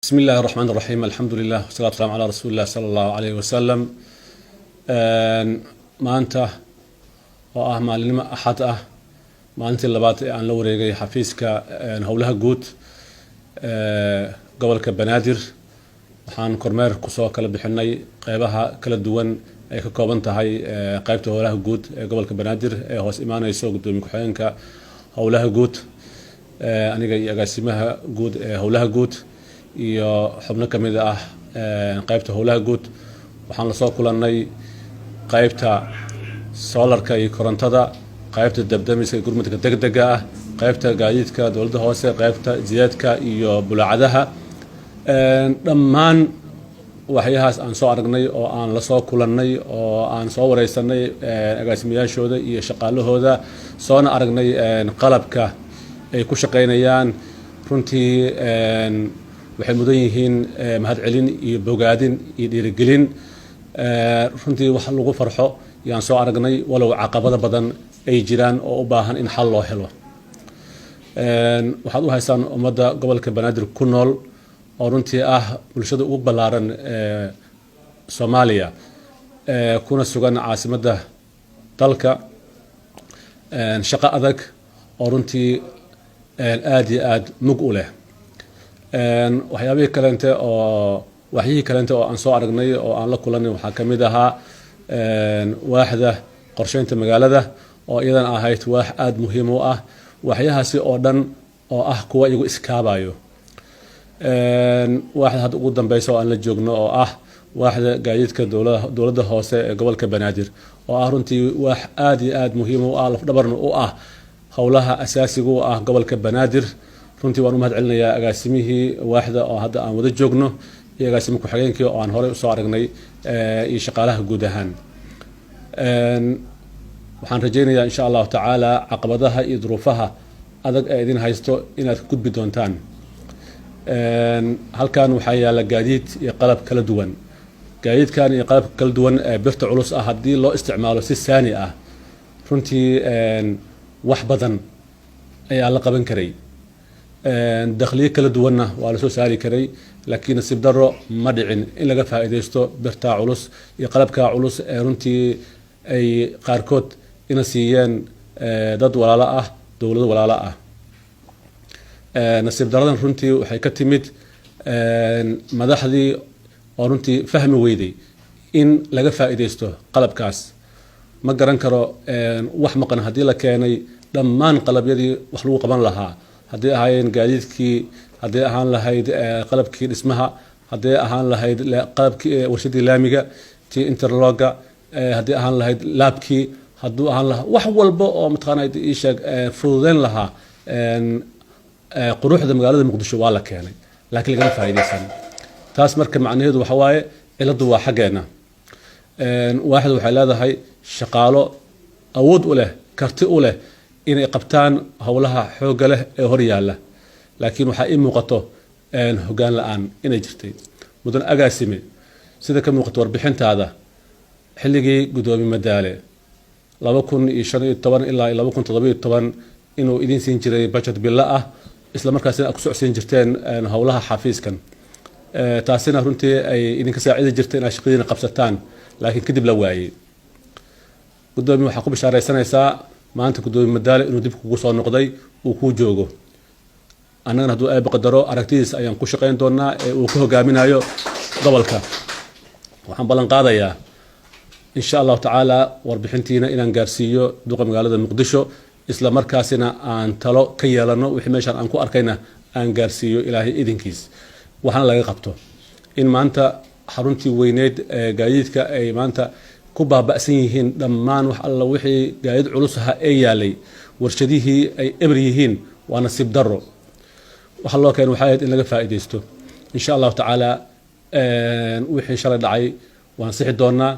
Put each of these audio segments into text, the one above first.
بسم الله الرحمن الرحيم. الحمد لله والصلاة والسلام على رسول الله صلى الله عليه وسلم. maanta oo ah maalinimo axad ah maalintii labaad ee aan la wareegay xafiiska howlaha guud gobolka Banaadir waxaan kormeer ku soo kala bixinay qaybaha kala duwan ay ka kooban tahay qaybta howlaha guud ee gobolka Banaadir ee hoos imaanayso gudoomiye ku-xigeenka howlaha guud aniga iyo agaasimaha guud ee howlaha guud iyo xubno kamid ah qaybta howlaha guud waxaan la soo kulannay qaybta solarka iyo korontada qaybta dabdamiska iyo gurmadka degdega ah qaybta gaadiidka dowladda hoose qaybta jihaadka iyo bulaacadaha dhammaan waxyahaas aan soo aragnay oo aan la soo kulannay oo aan soo wareysanay agaasimayaashooda iyo shaqaalahooda soona aragnay qalabka ay ku shaqeynayaan runtii waxay mudan yihiin mahadcelin iyo bogaadin iyo dhiirigelin runtii wax lagu farxo yaan soo aragnay walow caqabado badan ay jiraan oo u baahan in xal loo helo waxaad u haystaan ummadda gobolka Banaadir ku nool oo runtii ah bulshada ugu ballaaran Soomaaliya kuna sugan caasimadda dalka shaqo adag oo runtii aad iyo aad mug u leh waxyaabihii kalente oo aan soo aragnay oo aan la kulanay waxaa ka mid ahaa waaxda qorsheynta magaalada oo iyadan ahayd waax aad muhiim u ah waxyahaasi oo dhan oo ah kuwa iyagu iskaabayo waaxda hadda ugu dambeysa oo aan la joogno oo ah waaxda gaadiidka dowladda hoose ee gobolka Banaadir oo ah runtii waax aad iyo aad muhiim u ah lafdhabarna u ah howlaha asaasiga u ah gobolka Banaadir runtii waan u mahadcelinayaa agaasimihii waaxda oo hadda aan wada joogno iyo agaasimo ku-xigeenkii oo aan horey u soo aragnay iyo shaqaalaha guud ahaan waxaan rajaynayaa insha allahu tacaala caqabadaha iyo duruufaha adag ee idin haysto inaad ka gudbi doontaan halkan waxaa yaala gaadiid iyo qalab kala duwan gaadiidkan iyo qalabka kala duwan ee birta culus ah haddii loo isticmaalo si saani ah runtii wax badan ayaa la qaban karay dakhliyo kala duwanna waa la soo saari karay laakiin nasiib darro ma dhicin in laga faa'iideysto birta culus iyo qalabka culus ee runtii ay qaarkood ina siiyeen dad walaalo ah dowlado walaalo ah nasiib darradan runtii waxay ka timid madaxdii oo runtii fahmi weyday in laga faa'iideysto qalabkaas ma garan karo wax maqan haddii la keenay dhammaan qalabyadii wax lagu qaban lahaa haddii ahaayeen gaadiidkii haddii ahaan lahayd qalabkii dhismaha haddii ahaan lahayd qalabkii warshadii laamiga tii interloga haddii ahaan lahayd laabkii hadduu ahaan lahaa wax walba oo mataqaanaa ii sheeg fududeyn lahaa quruxda magaalada Muqdisho waa la keenay laakiin lagama faa'iideysan taas marka macnaheedu waxa waaye ciladu waa xageena waaxdu waxay leedahay shaqaalo awood u leh karti u leh inay qabtaan howlaha xoogga leh ee hor yaalla laakiin waxaa ii muuqato hoggaan la'aan inay jirtay mudan agaasime sida ka muuqato warbixintaada xilligii gudoomiye Madaale 2015 ilaa 2017 inuu idin siin jiray budget billa ah isla markaasina aad ku socodsiin jirteen howlaha xafiiskan taasina runtii ay idinka saaciidi jirtay inaad shaqadiina qabsataan laakiin kadib la waayay gudoomiye waxaa ku bishaaraysanaysaa maanta gudoomiye Madaale inuu dib kugu soo noqday uu ku joogo annagana hadduu ay baqdaro aragtidiisa ayaan ku shaqeyn doonaa ee uu ku hogaaminayo gobolka waxaan ballan qaadayaa insha Allah tacaala warbixintiina inaan gaarsiiyo duqa magaalada Muqdisho isla markaasina aan talo ka yeelano wixii meeshan aan ku arkayna aan gaarsiiyo ilaahay idinkiis waxaan laga qabto in maanta xaruntii weyneed ee gaadiidka ay maanta ku baaba'san yihiin dhammaan wax alla wixii gaadiid culus ah ee yaalay warshadihii ay eber yihiin waa nasiib darro waxa loo keenay waxay in laga faa'iideysto insha Allah tacaala wixii shalay dhacay waan sixi doonaa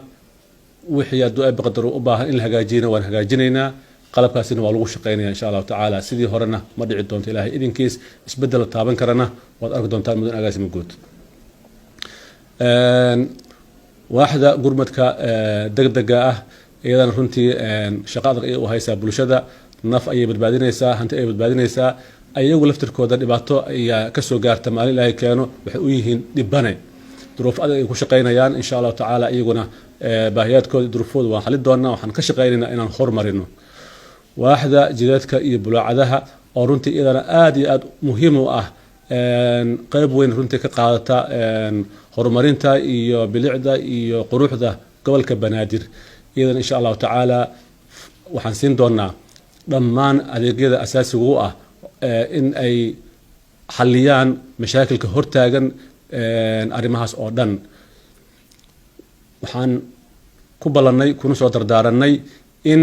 wixii hadduu ay baqdaro u baahan in la hagaajiyana waan hagaajinaynaa qalabkaasina waa lagu shaqeynayaa insha Allah tacaala sidii horena ma dhici doonto ilaahay idinkiis isbedel taaban karana waad arki doontaan mudan agaasimo guud waaxda gurmadka degdega ah iyadana runtii shaqo adag ay u haysaa bulshada naf ayay badbaadinaysaa hanti ay badbaadinaysaa ayagu laftirkooda dhibaato ayaa kasoo gaarta maalin ilaahay keeno waxay u yihiin dhibane duruuf adag ay ku shaqaynayaan insha allahu tacaala iyaguna baahiyaadkooda duruufooda waan xalin doonaa waxaan ka shaqaynaynaa inaan horumarino waaxda jideedka iyo bulaacadaha oo runtii iyadana aad iyo aad muhiim u ah qayb weyn runtii ka qaadata horumarinta iyo bilicda iyo quruxda gobolka banaadir iyadana insha allahu tacaala waxaan siin doonaa dhammaan adeegyada asaasiga u ah in ay xaliyaan mashaakilka hortaagan arrimahaas oo dhan waxaan ku ballanay kuna soo dardaaranay in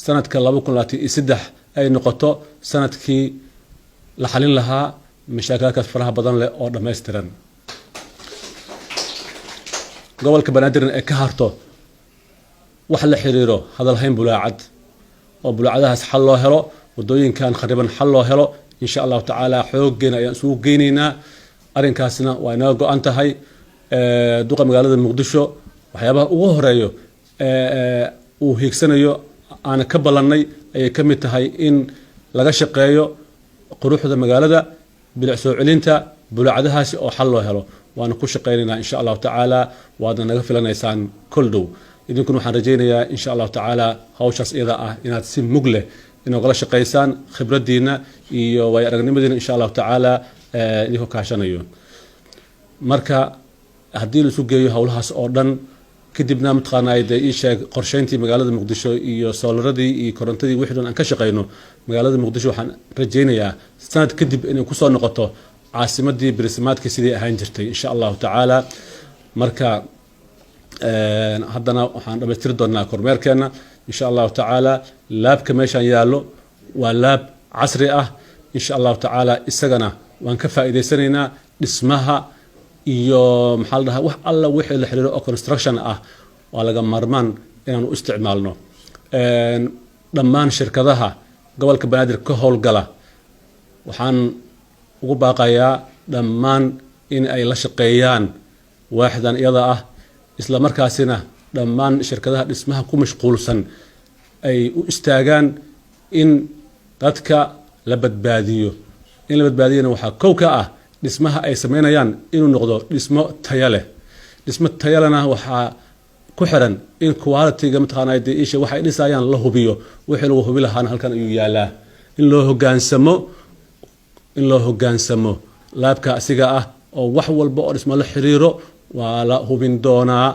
sanadka 2023 ay noqoto sanadkii la xalin lahaa mashaakilkaas faraha badan leh oo dhammaystiran gobolka banaadir ay ka harto wax la xiriiro hadalhayn bulaacad oo bulaacadahaas xal loo helo wadooyinkan khariban xal loo helo insha allahu tacaala xooggeena ayaan isugu geynaynaa arrinkaasna waa inaga go-an tahay duqa magaalada muqdisho waxyaabaha ugu horeeyo uu hiigsanayo aana ka ballannay ayay ka mid tahay in laga shaqeeyo quruxda magaalada bilic soo celinta bulaacadahaasi oo xal loo helo waana ku shaqaynaynaa insha allahu tacaala waadna naga filanaysaan kol dhow idinkuna waxaan rajaynayaa insha allahu tacaala hawshaas iyada ah inaad si mug leh inogala shaqaysaan khibraddiina iyo waayo aragnimadiina insha allahu tacaala idinkoo kaashanayo marka haddii la isu geeyo howlahaas oo dhan kadibna mataqaanaa dee ii sheeg qorsheyntii magaalada muqdisho iyo soolaradii iyo korontadii wixii dhan aan ka shaqayno magaalada muqdisho waxaan rajaynayaa sanad kadib inay kusoo noqoto caasimadii berismaadkii sidii ahaan jirtay insha allahu tacaala marka haddana waxaan dhammaystiri doonaa kormeerkeena insha allahu tacaala laabka meeshaan yaallo waa laab casri ah insha allahu tacaala isagana waan ka faa'iidaysanaynaa dhismaha iyo maxaa la dhahaa wax alla wixii la xiriiro oo construction ah waa laga maarmaan inaan u isticmaalno dhammaan shirkadaha gobolka banaadir ka howlgala waxaan ugu baaqayaa dhammaan in ay la shaqeeyaan waaxdan iyada ah isla markaasina dhammaan shirkadaha dhismaha ku mashquulsan ay u istaagaan in dadka la badbaadiyo in la badbaadiyana waxaa kow ka ah dhismaha ay sameynayaan inuu noqdo dhismo tayo leh dhismo tayo lehna waxaa ku xiran in quality-ga mataqaanaa dee isha waxay dhisayaan la hubiyo wixii lagu hubi lahaana halkan ayuu yaalaa in loo hoggaansamo laabka asiga ah oo wax walba oo dhismo la xiriiro waa la hubin doonaa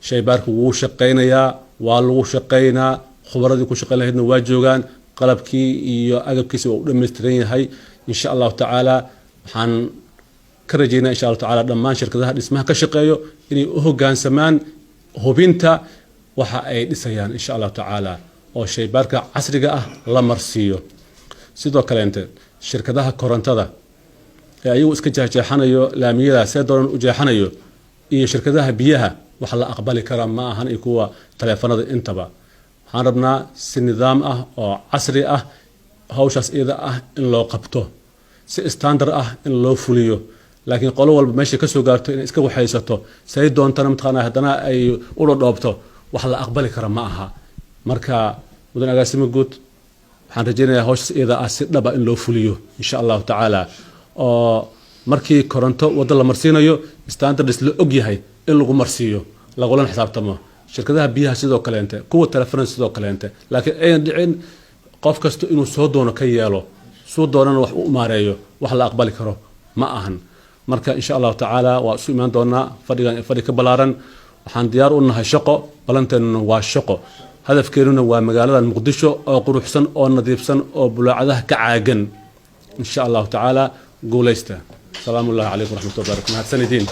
shaybaarku wuu shaqaynayaa waa lagu shaqaynaa khubaradii ku shaqayn lahaydna waa joogaan qalabkii iyo agabkiisa waa u dhammaystiran yahay insha allahu tacaala waxaan ka rajaynaa insha allahu tacaala dhammaan shirkadaha dhismaha ka shaqeeyo inay u hoggaansamaan hubinta waxa ay dhisayaan insha allahu tacaala oo shaybaarka casriga ah la marsiiyo sidoo kaleente shirkadaha korontada ee ayagu iska jeexjeexanayo laamiyada see doonan u jeexanayo iyo shirkadaha biyaha wax la aqbali kara ma ahan iyo kuwa taleefanada intaba waxaan rabnaa si nidaam ah oo casri ah hawshaas iyada ah in loo qabto si standard ah in loo fuliyo laakiin qolo walba meesha ka soo gaarto inay iska waxaysato say doontana mataqaanaa haddana ay u dhoobto wax la aqbali kara ma aha marka mudan agaasimo guud waxaan rajaynayaa hawshaas iyada ah si dhaba in loo fuliyo insha allahu tacaala oo markii koronto waddo la marsiinayo standards la og yahay in lagu marsiiyo lagulana xisaabtamo shirkadaha biyaha sidoo kaleente kuwa telefoonada sidoo kaleente laakiin aynan dhicin qof kasta inuu soo doono ka yeelo soo doonana wax u maareeyo wax la aqbali karo ma ahan marka insha allahu tacaala waa isu imaan doonaa fadhigan fadhi ka ballaaran waxaan diyaar u nahay shaqo ballanteennuna waa shaqo hadafkeennuna waa magaaladan muqdisho oo quruxsan oo nadiifsan oo bulaacadaha ka caagan insha allahu tacaala guulaysta salaamu ullahi calaykum waraxmatullahi wabarakatu mahadsanidin